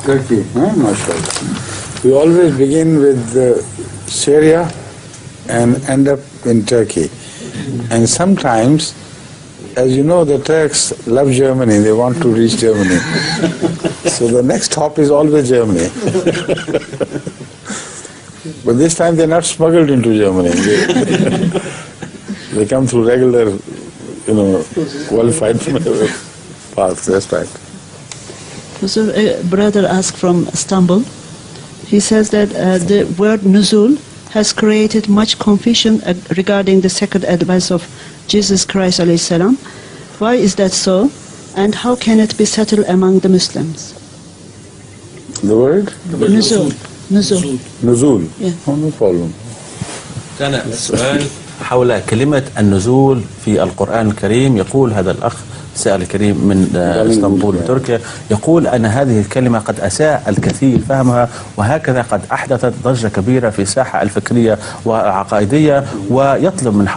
Turkey, mashallah. We always begin with Syria and end up in Turkey. And sometimes, as you know, the Turks love Germany, they want to reach Germany. So the next stop is always Germany. But this time they're not smuggled into Germany. They come through regular, qualified paths, that's right. So a brother asked from Istanbul. He says that the word nuzul has created much confusion regarding the second advent of Jesus Christ alayhi salam. Why is that so? And how can it be settled among the Muslims? The word? Nuzul. Nuzul. Nuzul. Yeah. Oh, no problem. كان السؤال حول كلمة النزول في القرآن الكريم. يقول هذا الأخ سائل الكريم من اسطنبول تركيا، يقول أن هذه الكلمة قد أساء الكثير فهمها، وهكذا قد أحدثت ضجة كبيرة في الساحة الفكرية والعقائدية، ويطلب من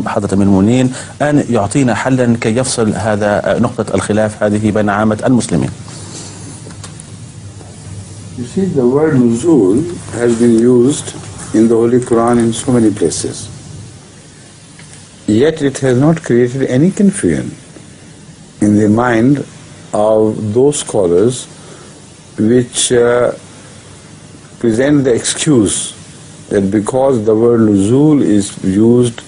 حضرة المؤمنين أن يعطينا حلا كي يفصل هذا نقطة الخلاف هذه بين عامة المسلمين. You see, the word nuzul has been used in the Holy Quran in so many places. Yet it has not created any confusion in the mind of those scholars which present the excuse that because the word nuzul is used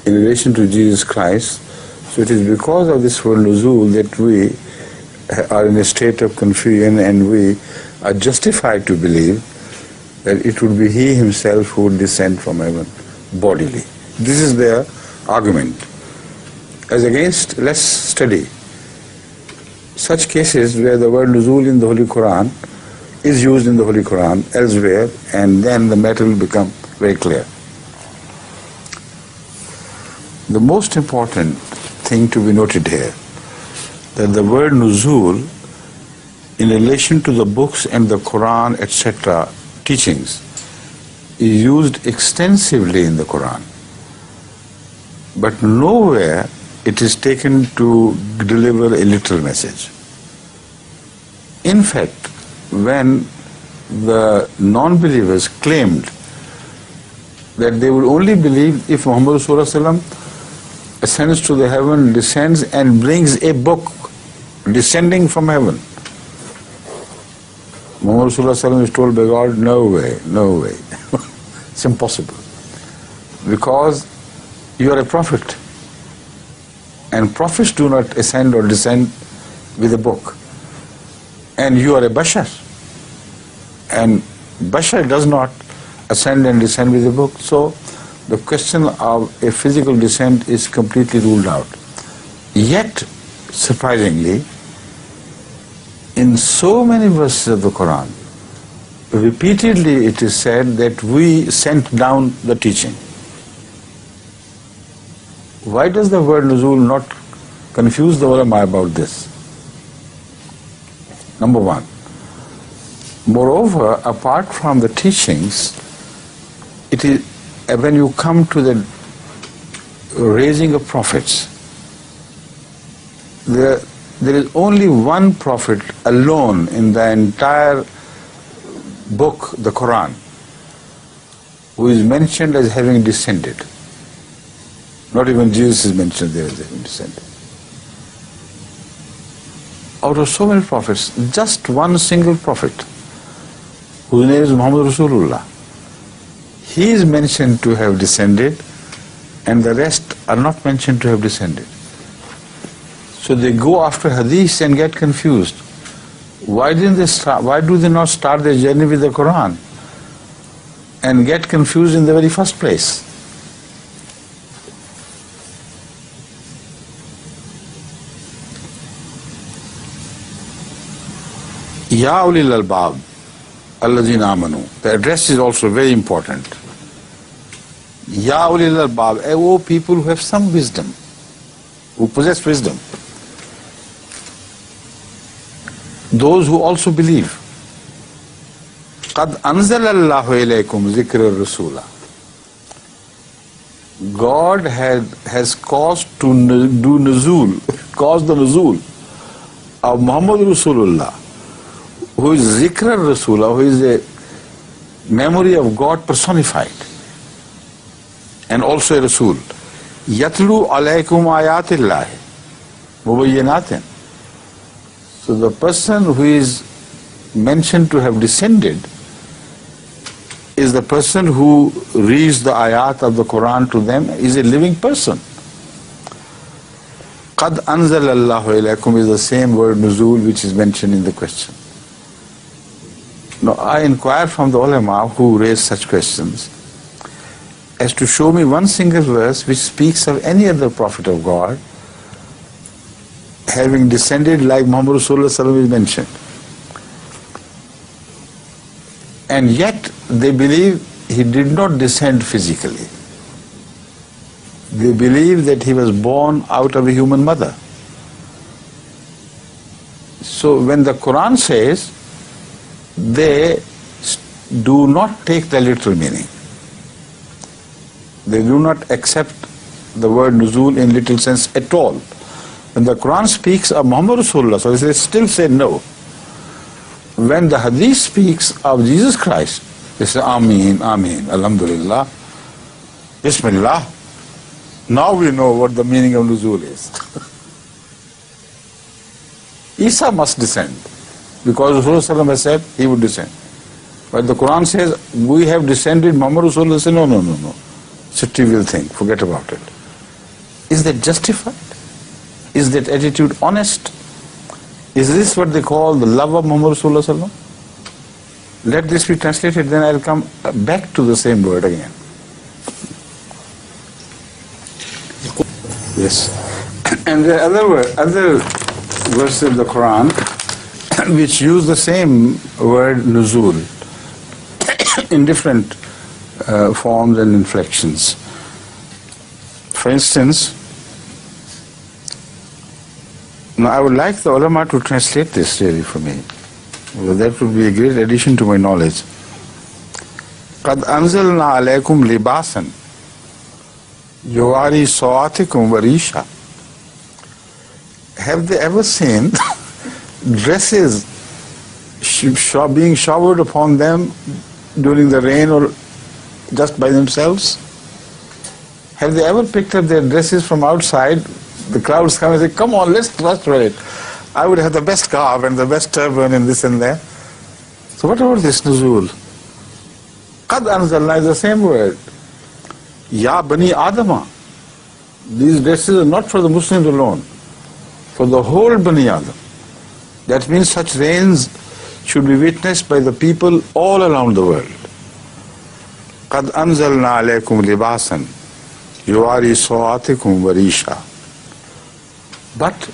in relation to Jesus Christ, so it is because of this word nuzul that we are in a state of confusion and we are justified to believe that it would be He Himself who would descend from heaven bodily. This is their argument. As against, let's study such cases where the word nuzul in the Holy Quran is used in the Holy Quran elsewhere, and then the matter will become very clear. The most important thing to be noted here, that the word nuzul in relation to the books and the Quran, etc., teachings, is used extensively in the Quran. But nowhere it is taken to deliver a literal message. In fact, when the non-believers claimed that they would only believe if Muhammad Rasulullah ascends to the heaven, descends and brings a book descending from heaven, Muhammad Rasulullah is told by God, no way, no way. It's impossible. Because you are a prophet. And prophets do not ascend or descend with a book. And you are a bashar. And bashar does not ascend and descend with a book. So the question of a physical descent is completely ruled out. Yet, surprisingly, in so many verses of the Quran, repeatedly it is said that we sent down the teaching. Why does the word nuzul not confuse the ulama about this? Number one. Moreover, apart from the teachings, it is when you come to the raising of prophets, there is only one prophet alone in the entire book, the Quran, who is mentioned as having descended. Not even Jesus is mentioned there as having descended. Out of so many prophets, just one single prophet, whose name is Muhammad Rasulullah, he is mentioned to have descended, and the rest are not mentioned to have descended. So they go after hadith and get confused. Why do they not start their journey with the Quran and get confused in the very first place? Ya ulil albab, alladhina amanu. The address is also very important. Ya ulil albab, O people who have some wisdom, who possess wisdom. Those who also believe. قَدْ أَنزَلَ اللَّهُ إِلَيْكُمْ ذِكْرَ الرَّسُولَ. God has caused to do nuzul, caused the nuzul of Muhammad Rasulullah, who is Zikr al-Rasul, who is a memory of God personified, and also a Rasul. Yatlu alaykum ayatillahi mubayyinatin. So the person who is mentioned to have descended is the person who reads the ayat of the Quran to them, is a living person. Qad anzalallahu ilaykum is the same word nuzul which is mentioned in the question. Now I inquire from the ulama who raise such questions as to show me one single verse which speaks of any other prophet of God having descended like Muhammad Rasulullah is mentioned. And yet they believe he did not descend physically. They believe that he was born out of a human mother. So when the Quran says, they do not take the literal meaning. They do not accept the word nuzul in literal sense at all. When the Quran speaks of Muhammad Rasulullah, so they still say no. When the Hadith speaks of Jesus Christ, they say Ameen, Ameen, Alhamdulillah, Bismillah. Now we know what the meaning of nuzul is. Isa must descend, because Rasulullah has said he would descend. But the Quran says, we have descended, Muhammad Rasulullah says, no. It's a trivial thing, forget about it. Is that justified? Is that attitude honest? Is this what they call the love of Muhammad Rasulullah? Let this be translated, then I'll come back to the same word again. Yes. And there are other verses of the Quran which use the same word nuzul in different forms and inflections. For instance, now I would like the ulama to translate this really for me. Well, that would be a great addition to my knowledge. قَدْ أَنزَلْنَا عَلَيْكُمْ لِبَاسًا يُوَارِي صَوَاتِكُمْ وَرِيشًا. Have they ever seen dresses being showered upon them during the rain or just by themselves? Have they ever picked up their dresses from outside? The crowds come and say, come on, let's wear it. I would have the best garb and the best turban and this and that. So what about this nuzul? Qad anzalna is the same word. Ya Bani Adama. These dresses are not for the Muslims alone, for the whole Bani Adam. That means such rains should be witnessed by the people all around the world. Qad anzalna alaykum libasan yuwari sawatikum warisha. But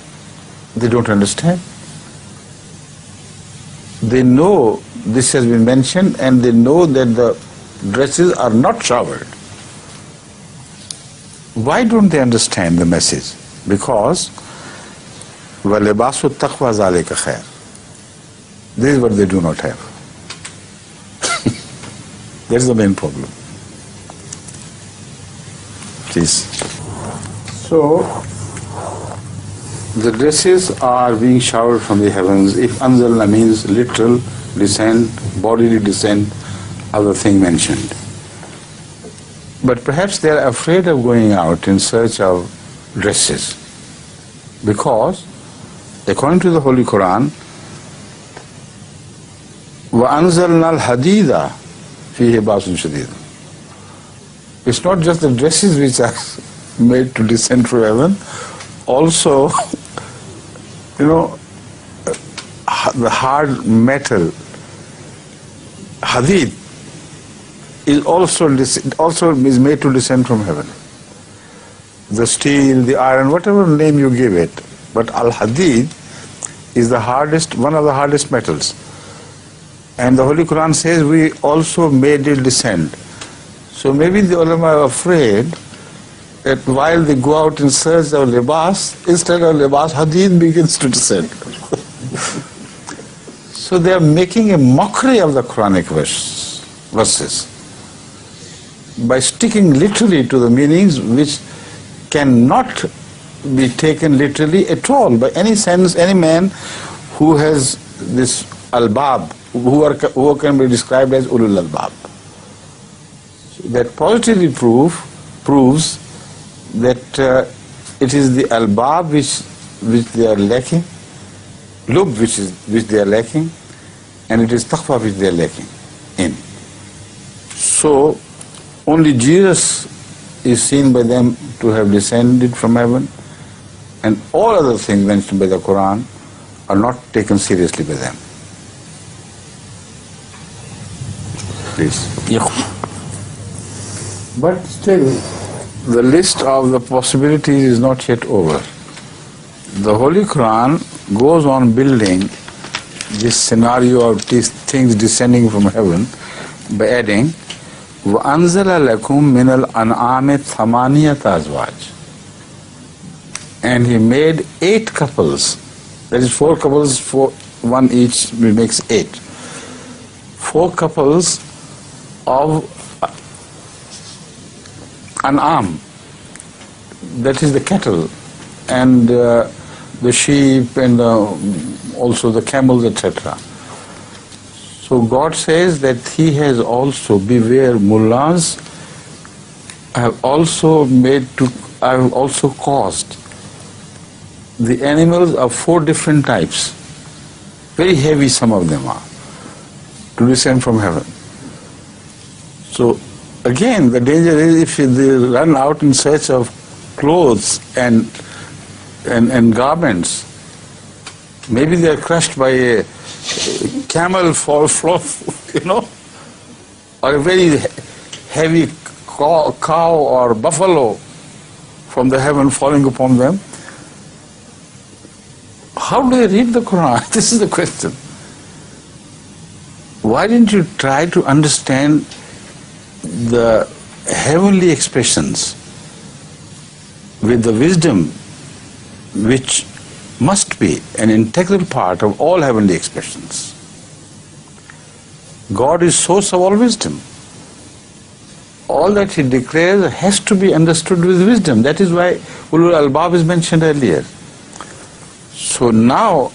they don't understand. They know this has been mentioned and they know that the dresses are not showered. Why don't they understand the message? Because وَلِبَاسُ التَّقْوَى ذَلِكَ خَيْرٌ. This is what they do not have. That's the main problem. Please. So, the dresses are being showered from the heavens. If anzalna means literal descent, bodily descent of the thing mentioned. But perhaps they are afraid of going out in search of dresses. Because, according to the Holy Quran, وَأَنزَلْنَا الْحَدِيدَ فِيهِ بَأْسٌ شَدِيدٌ. It's not just the dresses which are made to descend from heaven, also, the hard metal, hadid, is also is made to descend from heaven. The steel, the iron, whatever name you give it, but al-hadid is the hardest, one of the hardest metals. And the Holy Quran says we also made it descend. So maybe the ulama are afraid that while they go out in search of libas, instead of libas, hadid begins to descend. So they are making a mockery of the Quranic verses by sticking literally to the meanings which cannot be taken literally at all by any sense. Any man who has this albab, who can be described as ulul albab. That positively proves that it is the albab which they are lacking, lub which they are lacking, and it is taqwa which they are lacking in. So only Jesus is seen by them to have descended from heaven, and all other things mentioned by the Quran are not taken seriously by them. Please. But still, the list of the possibilities is not yet over. The Holy Quran goes on building this scenario of these things descending from heaven by adding وَأَنزَلَ لَكُم مِّنَ الْأَنْعَامِ ثَمَانِيَةَ أَزْوَاجٍ. And He made 8 couples. That is 4 couples, 1 each makes 8. 4 couples of an'am, that is the cattle, and the sheep, and also the camels, etc. So God says that He has also, beware mullahs, I have also caused the animals of 4 different types, very heavy some of them are, to descend from heaven. So again, the danger is if they run out in search of clothes and garments, maybe they are crushed by a camel or a very heavy cow or buffalo from the heaven falling upon them. How do they read the Quran? This is the question. Why didn't you try to understand the heavenly expressions with the wisdom which must be an integral part of all heavenly expressions? God is source of all wisdom. All that He declares has to be understood with wisdom. That is why Ulul Albab is mentioned earlier. So now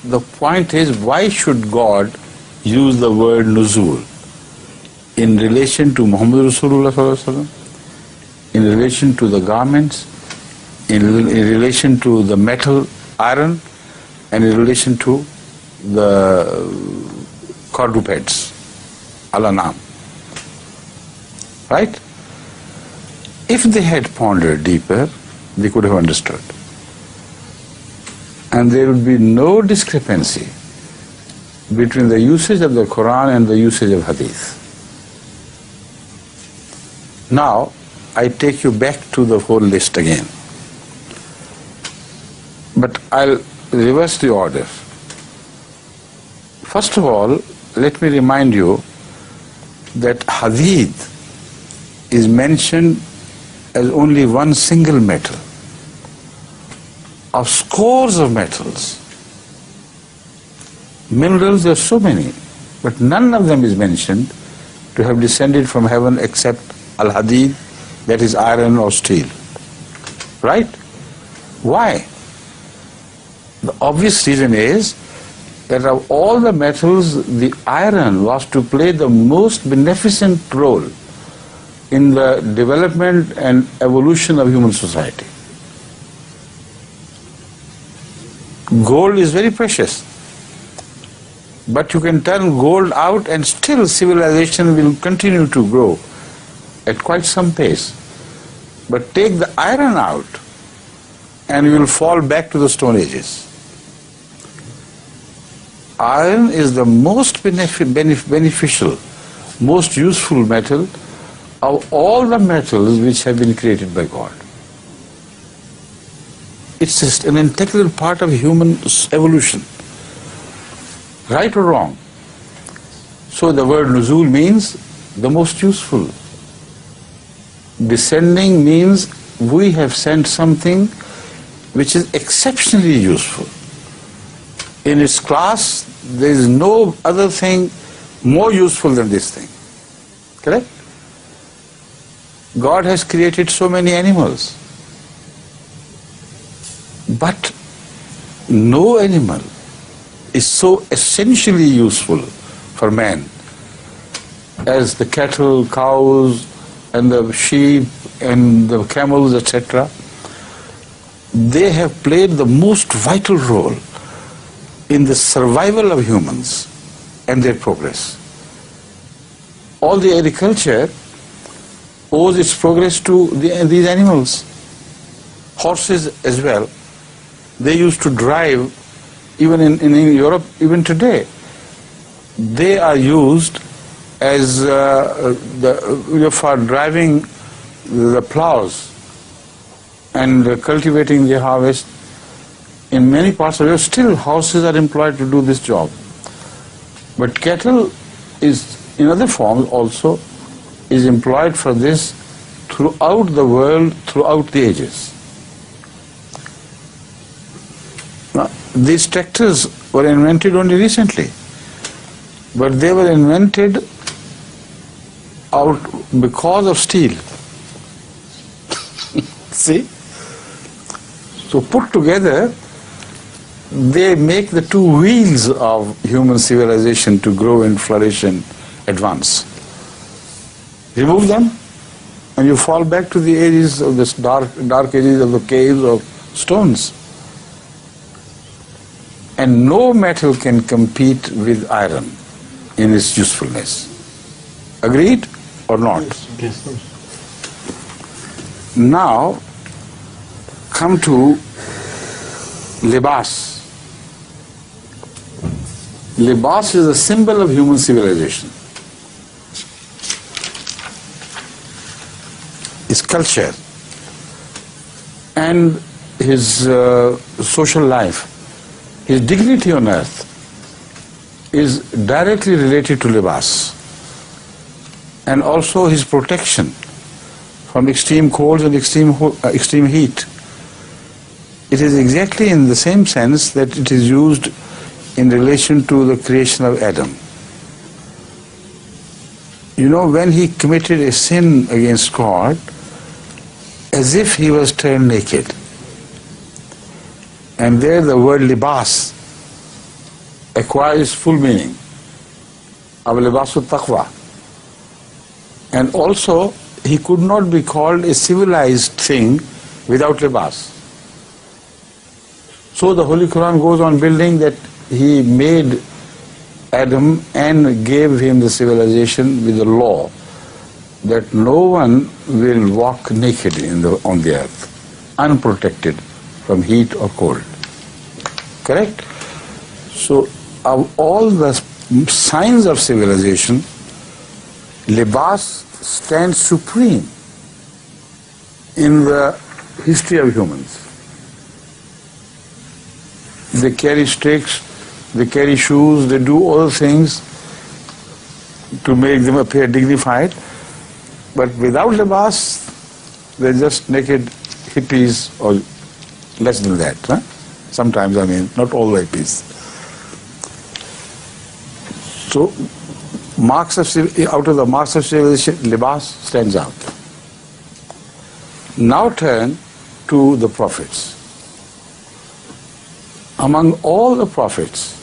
the point is, why should God use the word nuzul in relation to Muhammad Rasulullah sallallahu alaihi wasallam, in relation to the garments, in relation to the metal, iron, and in relation to the quadrupeds, al-anam. Right? If they had pondered deeper, they could have understood. And there would be no discrepancy between the usage of the Quran and the usage of Hadith. Now, I take you back to the whole list again. But I'll reverse the order. First of all, let me remind you that Hadith is mentioned as only one single metal of scores of metals. Minerals, there are so many, but none of them is mentioned to have descended from heaven except al-hadid, that is iron or steel. Right? Why? The obvious reason is that of all the metals, the iron was to play the most beneficent role in the development and evolution of human society. Gold is very precious, but you can turn gold out and still civilization will continue to grow at quite some pace. But take the iron out and you will fall back to the Stone Ages. Iron is the most beneficial, most useful metal of all the metals which have been created by God. It's just an integral part of human evolution. Right or wrong? So the word nuzul means the most useful. Descending means we have sent something which is exceptionally useful. In its class, there is no other thing more useful than this thing. Correct? God has created so many animals, but no animal is so essentially useful for man as the cattle, cows, and the sheep, and the camels, etc., they have played the most vital role in the survival of humans and their progress. All the agriculture owes its progress to these animals. Horses as well. They used to drive, even in Europe, even today. They are used as for driving the plows and cultivating the harvest. In many parts of Europe, still horses are employed to do this job. But cattle is, in other forms also, is employed for this throughout the world, throughout the ages. Now, these tractors were invented only recently, but they were invented out because of steel. See? So put together, they make the two wheels of human civilization to grow and flourish and advance. Remove them, and you fall back to the ages of this dark ages of the caves of stones. And no metal can compete with iron in its usefulness. Agreed or not? Yes. Now, come to libas. Libas is a symbol of human civilization. His culture and his social life, his dignity on earth is directly related to libas, and also his protection from extreme colds and extreme heat. It is exactly in the same sense that it is used in relation to the creation of Adam. You know, when he committed a sin against God, as if he was turned naked. And there the word libas acquires full meaning of libasul taqwa. And also, he could not be called a civilized thing without libas. So the Holy Quran goes on building that he made Adam and gave him the civilization with the law that no one will walk naked on the earth, unprotected from heat or cold. Correct? So of all the signs of civilization, libas stands supreme in the history of humans. They carry sticks, they carry shoes, they do all things to make them appear dignified. But without libas, they're just naked hippies or less than that. Huh? Sometimes, not all hippies. So, out of the marks of civilization, libas stands out. Now turn to the prophets. Among all the prophets,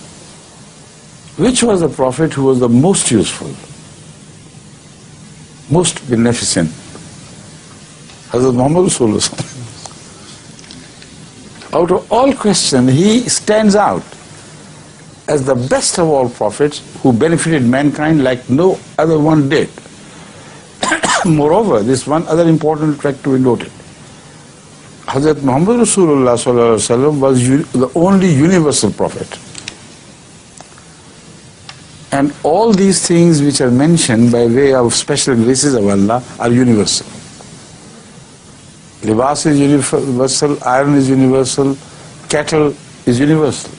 which was the prophet who was the most useful, most beneficent? Hazrat Muhammad Rasulullah. Out of all questions, he stands out as the best of all prophets who benefited mankind like no other one did. Moreover, this one other important fact to be noted. Hazrat Muhammad Rasulullah was the only universal prophet. And all these things which are mentioned by way of special graces of Allah are universal. Libas is universal, iron is universal, cattle is universal.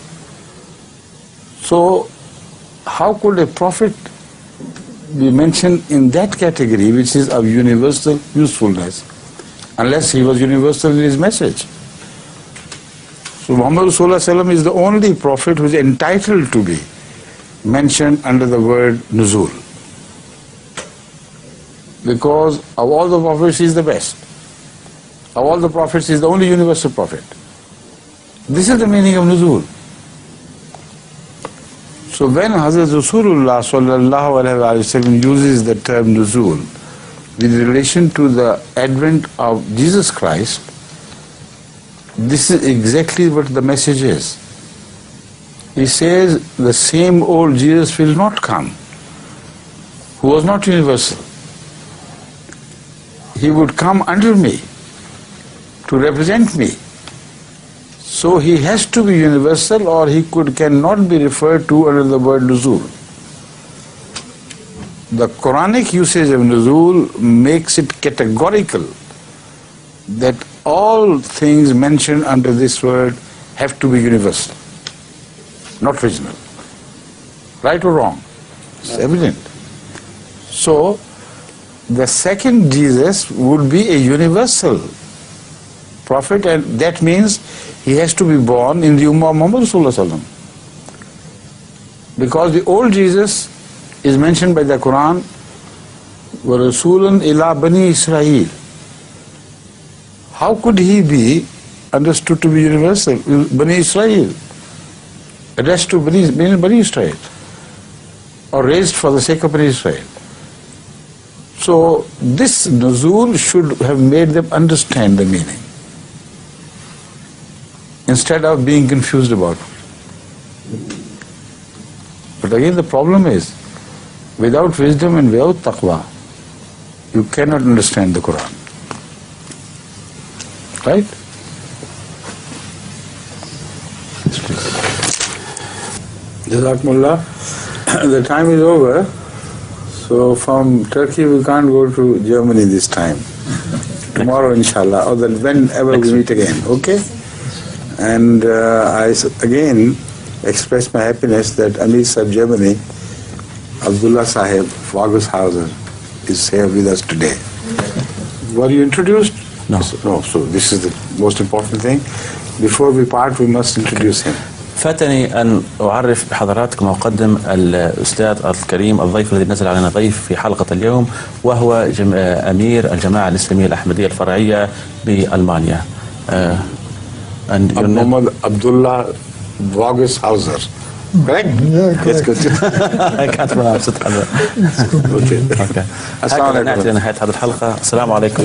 So, how could a prophet be mentioned in that category which is of universal usefulness, unless he was universal in his message? So, Muhammad Rasulullah is the only prophet who is entitled to be mentioned under the word nuzul. Because of all the prophets, he is the best. Of all the prophets, he is the only universal prophet. This is the meaning of nuzul. So when Hazrat Rasulullah sallallahu alaihi wasallam uses the term nuzul with relation to the advent of Jesus Christ, this is exactly what the message is. He says the same old Jesus will not come, who was not universal. He would come under me to represent me. So he has to be universal, or he cannot be referred to under the word nuzul. The Quranic usage of nuzul makes it categorical that all things mentioned under this word have to be universal, not regional. Right or wrong? It's evident. So the second Jesus would be a universal prophet, and that means he has to be born in the Ummah of Muhammad Sallallahu Alaihi Wasallam. Because the old Jesus is mentioned by the Quran, وَرَسُولًا إِلَىٰ بَنِي إِسْرَائِيلِ. How could he be understood to be universal? Bani Israel, addressed to Bani Israel, or raised for the sake of Bani Israel. So this nuzul should have made them understand the meaning, instead of being confused about it. But again, the problem is, without wisdom and without taqwa, you cannot understand the Quran. Right? Jazakumullah. The time is over. So from Turkey we can't go to Germany this time. Tomorrow inshallah, or then whenever we meet again. Okay? And I again express my happiness that Amir Sahib Germany, Abdullah Sahib Wagushauser, is here with us today. Were you introduced? No. No. So this is the most important thing. Before we part, we must introduce him. فاتني أن أعرف بحضراتكم وأقدم الأستاذ الكريم الضيف الذي نزل علينا ضيف في حلقة اليوم، وهو أمير الجماعة الإسلامية الأحمدية الفرعية بألمانيا. Muhammad Abdullah Wagushauser. Correct? Yeah, Yes, correct. good. كانت منافسة هذا. Okay. هكذا نأتي لنهاية هذه الحلقة. السلام عليكم.